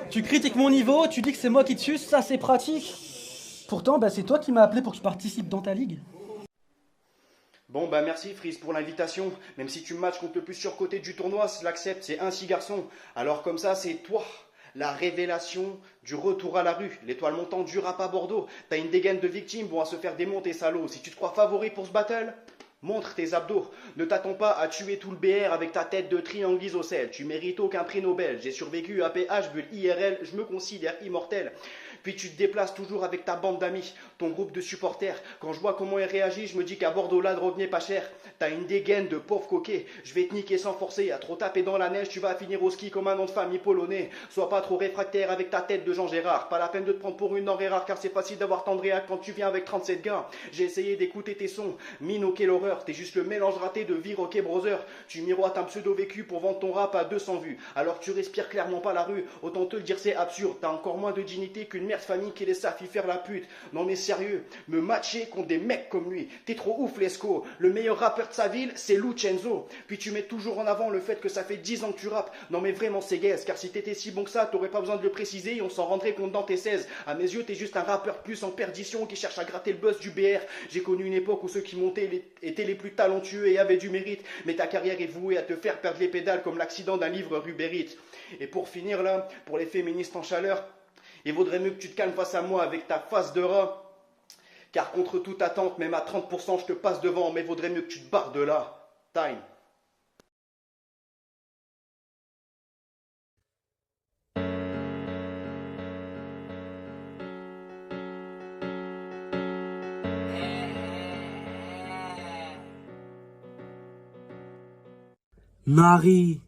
Tu critiques mon niveau, tu dis que c'est moi qui te suce, ça c'est pratique. Pourtant, bah, c'est toi qui m'as appelé pour que je participe dans ta ligue. Bon bah merci Freeze pour l'invitation. Même si tu matches contre le plus surcoté du tournoi, je l'accepte, c'est ainsi garçon. Alors comme ça, c'est toi, la révélation du retour à la rue, l'étoile montante du rap à Bordeaux. T'as une dégaine de victimes, bon à se faire démonter salaud. Si tu te crois favori pour ce battle, montre tes abdos. Ne t'attends pas à tuer tout le BR avec ta tête de triangle isocèle. Tu mérites aucun prix Nobel. J'ai survécu à PH, bulle IRL, je me considère immortel. Puis tu te déplaces toujours avec ta bande d'amis, ton groupe de supporters. Quand je vois comment ils réagissent, je me dis qu'à Bordeaux, là, de revenir pas cher. T'as une dégaine de pauvre coquet. Je vais te niquer sans forcer. À trop taper dans la neige, tu vas finir au ski comme un nom de famille polonais. Sois pas trop réfractaire avec ta tête de Jean Gérard. Pas la peine de te prendre pour une denrée rare, car c'est facile d'avoir tendréac quand tu viens avec 37 gars. J'ai essayé d'écouter tes sons. Mino, quelle horreur. T'es juste le mélange raté de Viroquet Brother. Tu miroites un pseudo vécu pour vendre ton rap à 200 vues. Alors tu respires clairement pas la rue. Autant te le dire, c'est absurde. T'as encore moins de dignité qu'une mère de famille qui laisse sa fille faire la pute. Non mais sérieux, me matcher contre des mecs comme lui. T'es trop ouf, Lesco. Le meilleur rappeur de sa ville, c'est Lucenzo. Puis tu mets toujours en avant le fait que ça fait 10 ans que tu rappes. Non mais vraiment, c'est gaze. Car si t'étais si bon que ça, t'aurais pas besoin de le préciser et on s'en rendrait compte dans tes 16. À mes yeux, t'es juste un rappeur plus en perdition qui cherche à gratter le buzz du BR. J'ai connu une époque où ceux qui montaient étaient les plus talentueux et avaient du mérite. Mais ta carrière est vouée à te faire perdre les pédales comme l'accident d'un livre rubérite. Et pour finir là, pour les féministes en chaleur, il vaudrait mieux que tu te calmes face à moi avec ta face de rat. Car contre toute attente, même à 30%, je te passe devant, mais vaudrait mieux que tu te barres de là. Time. Nari,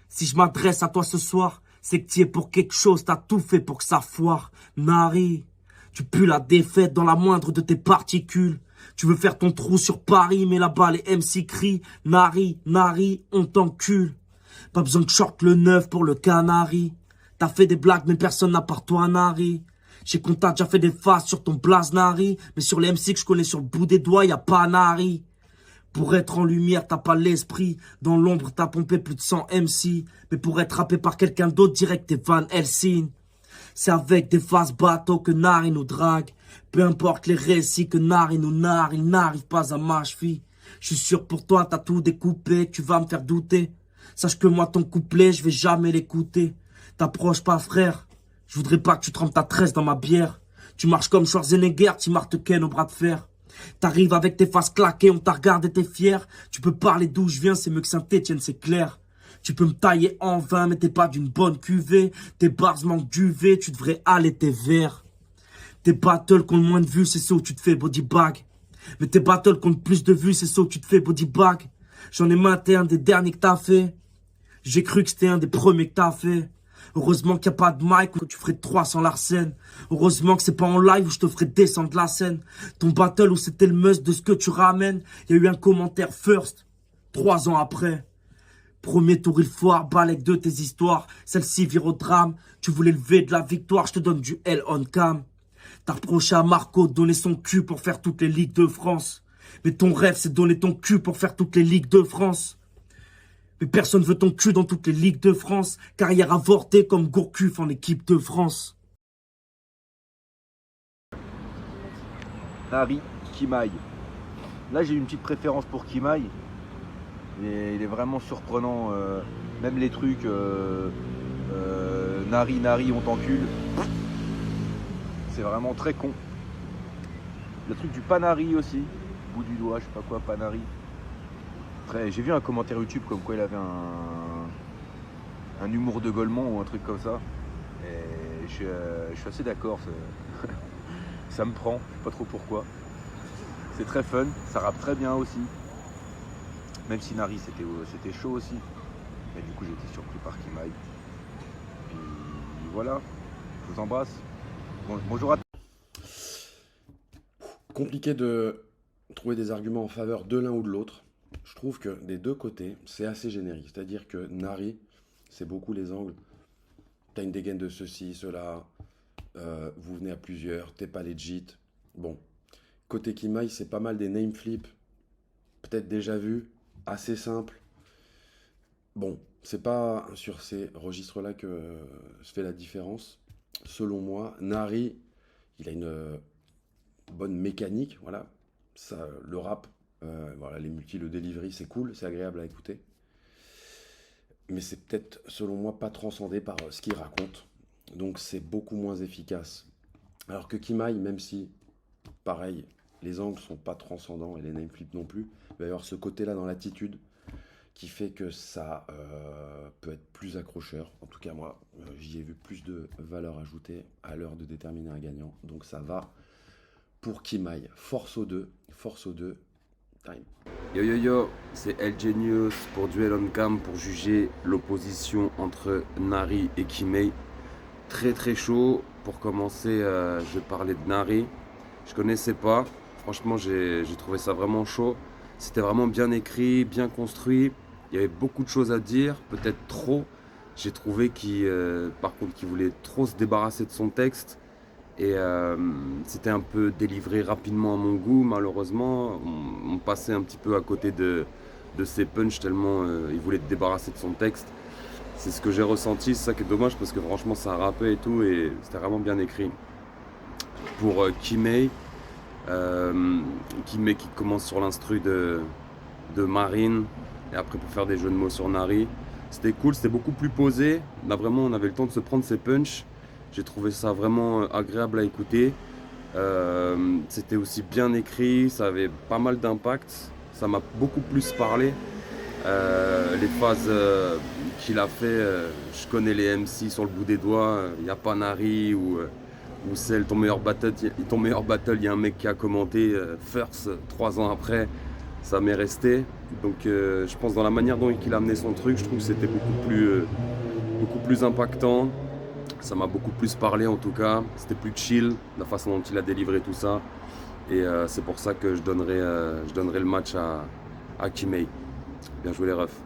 si je m'adresse à toi ce soir, c'est que tu es pour quelque chose, t'as tout fait pour que ça foire. Nari, tu pues la défaite dans la moindre de tes particules. Tu veux faire ton trou sur Paris, mais là-bas les MC crient Nari, Nari, on t'encule. Pas besoin de short le neuf pour le canari. T'as fait des blagues, mais personne n'a part toi, Nari. J'ai qu'on t'a déjà fait des faces sur ton blaze, Nari. Mais sur les MC que je connais sur le bout des doigts, y a pas Nari. Pour être en lumière, t'as pas l'esprit. Dans l'ombre, t'as pompé plus de 100 MC. Mais pour être rappé par quelqu'un d'autre, direct t'es Van Helsing. C'est avec des faces bateaux que Nari nous drague. Peu importe les récits que Nari nous narre, il n'arrive pas à ma cheville. Je suis sûr pour toi, t'as tout découpé, tu vas me faire douter. Sache que moi, ton couplet, je vais jamais l'écouter. T'approches pas, frère. Je voudrais pas que tu trempes ta tresse dans ma bière. Tu marches comme Schwarzenegger, tu martes Ken au bras de fer. T'arrives avec tes faces claquées, on t'a regardé, t'es fier. Tu peux parler d'où je viens, c'est mieux que Saint-Etienne, c'est clair. Tu peux me tailler en vain, mais t'es pas d'une bonne cuvée. Tes bars manquent d'UV, tu devrais aller tes verts. Tes battles qui ont moins de vues, c'est ceux où tu te fais body bag. Mais tes battles qui ont plus de vues, c'est ceux où tu te fais body bag. J'en ai mainté un des derniers que t'as fait. J'ai cru que c'était un des premiers que t'as fait. Heureusement qu'il n'y a pas de mic où tu ferais 300 Larsen. Heureusement que c'est pas en live où je te ferais descendre de la scène. Ton battle où c'était le must de ce que tu ramènes. Il y a eu un commentaire first. 3 ans après. Premier tour il foire, balèque de tes histoires. Celle-ci vire au drame. Tu voulais lever de la victoire, je te donne du L on cam. T'as reproché à Marco de donner son cul pour faire toutes les ligues de France. Mais ton rêve c'est de donner ton cul pour faire toutes les ligues de France. Mais personne veut ton cul dans toutes les ligues de France. Carrière avortée comme Gourcuff en équipe de France. Nari, Kimai. Là, j'ai une petite préférence pour Kimai. Il est vraiment surprenant. Même les trucs Nari, Nari, on t'encule. C'est vraiment très con. Le truc du Panari aussi. Bout du doigt, je sais pas quoi, Panari. J'ai vu un commentaire YouTube comme quoi il avait un humour de Golemont ou un truc comme ça. Et je suis assez d'accord. Ça me prend, je sais pas trop pourquoi. C'est très fun, ça rappe très bien aussi. Même si Nari c'était chaud aussi. Mais du coup j'ai été surpris par Kimai. Puis voilà, je vous embrasse. Bonjour à tous. Compliqué de trouver des arguments en faveur de l'un ou de l'autre. Je trouve que des deux côtés, c'est assez générique. C'est-à-dire que Nari, c'est beaucoup les angles. T'as une dégaine de ceci, cela, vous venez à plusieurs, t'es pas legit. Bon. Côté Kimai, c'est pas mal des name flips peut-être déjà vu, assez simple. Bon, c'est pas sur ces registres-là que se fait la différence. Selon moi, Nari, il a une bonne mécanique, voilà. Ça, le rap, voilà, les multi, le delivery, c'est cool, c'est agréable à écouter. Mais c'est peut-être, selon moi, pas transcendé par ce qu'il raconte. Donc c'est beaucoup moins efficace. Alors que Kimai, même si, pareil, les angles sont pas transcendants et les name flips non plus, il va y avoir ce côté-là dans l'attitude qui fait que ça peut être plus accrocheur. En tout cas, moi, j'y ai vu plus de valeur ajoutée à l'heure de déterminer un gagnant. Donc ça va pour Kimai. Force aux deux, time. Yo yo yo, c'est El Genius pour Duel on Cam pour juger l'opposition entre Nari et Kimei. Très très chaud. Pour commencer, je vais parler de Nari. Je connaissais pas. Franchement, j'ai trouvé ça vraiment chaud. C'était vraiment bien écrit, bien construit. Il y avait beaucoup de choses à dire, peut-être trop. J'ai trouvé par contre, qu'il voulait trop se débarrasser de son texte. Et c'était un peu délivré rapidement à mon goût, malheureusement. On passait un petit peu à côté de ses punchs tellement il voulait se débarrasser de son texte. C'est ce que j'ai ressenti, c'est ça qui est dommage parce que franchement ça rappait et tout et c'était vraiment bien écrit. Pour Kimei qui commence sur l'instru de Marine et après pour faire des jeux de mots sur Nari. C'était cool, c'était beaucoup plus posé. Là vraiment on avait le temps de se prendre ses punchs. J'ai trouvé ça vraiment agréable à écouter. C'était aussi bien écrit, ça avait pas mal d'impact. Ça m'a beaucoup plus parlé. Les phases qu'il a fait, je connais les MC sur le bout des doigts. Il n'y a pas Nari ou celle, ton meilleur battle, il y a un mec qui a commenté First 3 ans après. Ça m'est resté. Donc je pense dans la manière dont il a amené son truc, je trouve que c'était beaucoup plus impactant. Ça m'a beaucoup plus parlé en tout cas, c'était plus chill, la façon dont il a délivré tout ça. Et c'est pour ça que je donnerai le match à Kimei. Bien joué les refs.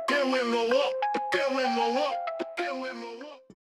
Get with my walk, get with my walk, get with my